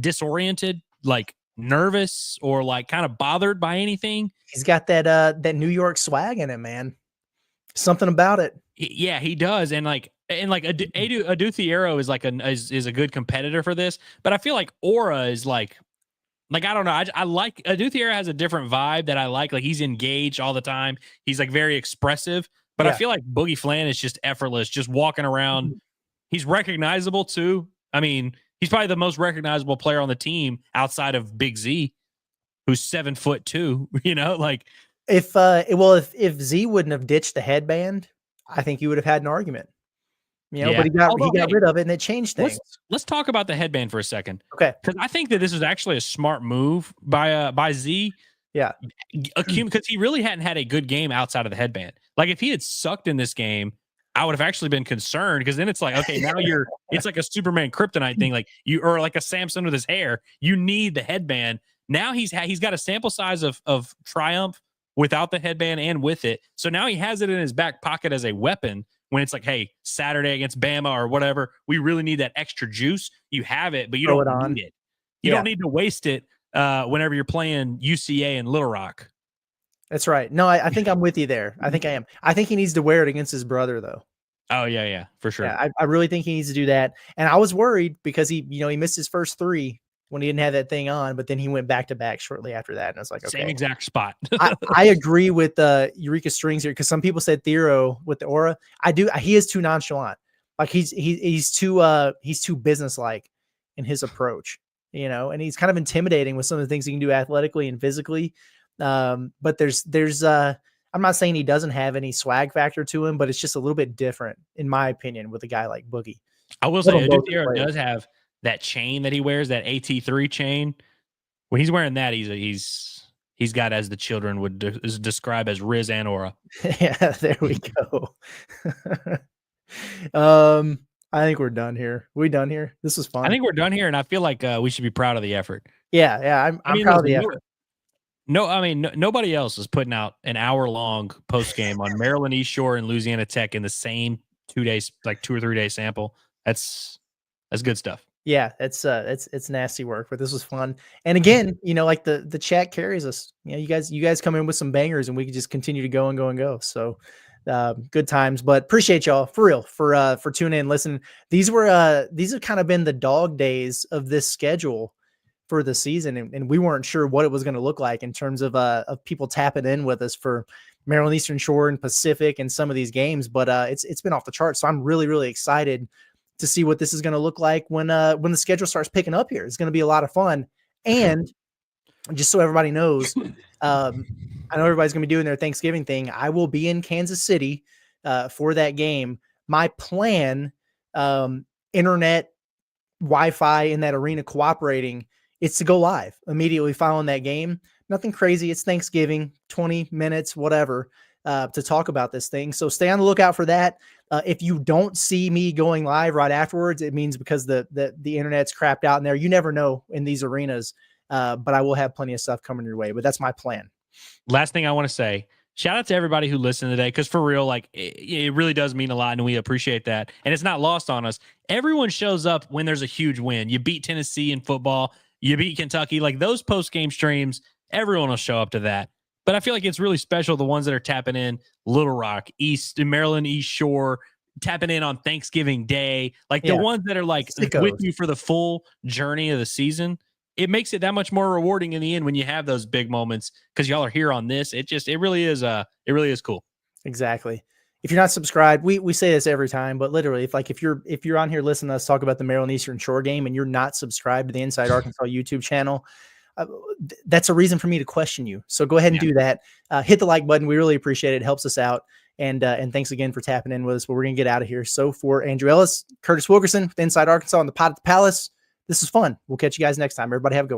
disoriented, like nervous, or like kind of bothered by anything? He's got that New York swag in him, man. Something about it. Yeah, he does. And Aidoo Thiero is like is a good competitor for this, but I feel like aura is like I don't know. I like Aidoo Thiero has a different vibe that I like. Like he's engaged all the time. He's like very expressive, but I feel like Boogie Fland is just effortless, just walking around. He's recognizable too. I mean, he's probably the most recognizable player on the team outside of Big Z, who's 7'2". If Z wouldn't have ditched the headband, I think you would have had an argument. But he got rid of it and it changed things. Let's talk about the headband for a second. Okay. Because I think that this was actually a smart move by Z. Yeah. Because he really hadn't had a good game outside of the headband. Like if he had sucked in this game, I would have actually been concerned, because then it's like, okay, now it's like a Superman kryptonite thing. Like or like a Samson with his hair. You need the headband. Now he's got a sample size of Triumph without the headband and with it. So now he has it in his back pocket as a weapon when it's like, hey, Saturday against Bama or whatever, we really need that extra juice. You have it, but you don't need it. You don't need to waste it whenever you're playing UCA and Little Rock. That's right. No, I think I'm with you there. I think I am. I think he needs to wear it against his brother, though. Oh, yeah, for sure. Yeah, I really think he needs to do that. And I was worried because he missed his first 3 when he didn't have that thing on, but then he went back to back shortly after that. And I was like, okay. Same exact spot. I agree with Eureka Strings here, because some people said Thero with the aura. He is too nonchalant. Like he's too businesslike in his approach, and he's kind of intimidating with some of the things he can do athletically and physically. But there's I'm not saying he doesn't have any swag factor to him, but it's just a little bit different, in my opinion, with a guy like Boogie. I will say, Thero does have that chain that he wears, that AT3 chain. When he's wearing that, he's got, as the children would describe, as Riz and Aura. Yeah, there we go. I think we're done here. We done here? This was fun. I think we're done here, and I feel like we should be proud of the effort. Yeah, I'm proud of the effort. Nobody else is putting out an hour-long post game on Maryland East Shore and Louisiana Tech in the same 2 days, like 2 or 3 day sample. That's good stuff. Yeah, it's nasty work, but this was fun. And again, like the chat carries us. You guys come in with some bangers, and we can just continue to go and go and go. So good times. But appreciate y'all for real for tuning in, listening. These have kind of been the dog days of this schedule for the season, and we weren't sure what it was going to look like in terms of people tapping in with us for Maryland Eastern Shore and Pacific and some of these games. But it's been off the charts. So I'm really, really excited to see what this is going to look like when the schedule starts picking up here. It's going to be a lot of fun. And just so everybody knows, I know everybody's going to be doing their Thanksgiving thing. I will be in Kansas City for that game. My plan, internet, Wi-Fi in that arena cooperating, it's to go live immediately following that game. Nothing crazy. It's Thanksgiving, 20 minutes, whatever, to talk about this thing. So stay on the lookout for that. If you don't see me going live right afterwards, it means because the internet's crapped out in there. You never know in these arenas, but I will have plenty of stuff coming your way. But that's my plan. Last thing I want to say, shout out to everybody who listened today, because for real, like it really does mean a lot, and we appreciate that. And it's not lost on us. Everyone shows up when there's a huge win. You beat Tennessee in football. You beat Kentucky. Like those post-game streams, everyone will show up to that. But I feel like it's really special, the ones that are tapping in Little Rock, Maryland East Shore, tapping in on Thanksgiving Day, like the ones that are like with you for the full journey of the season. It makes it that much more rewarding in the end when you have those big moments, because y'all are here on this. It really is cool. Exactly. If you're not subscribed, we say this every time, but literally, if you're on here listening to us talk about the Maryland Eastern Shore game and you're not subscribed to the Inside Arkansas YouTube channel, that's a reason for me to question you. So go ahead and do that. Hit the like button. We really appreciate it. It helps us out. And thanks again for tapping in with us. But we're going to get out of here. So for Andrew Ellis, Curtis Wilkerson, Inside Arkansas, and the Pot at the Palace, this is fun. We'll catch you guys next time. Everybody have a good one.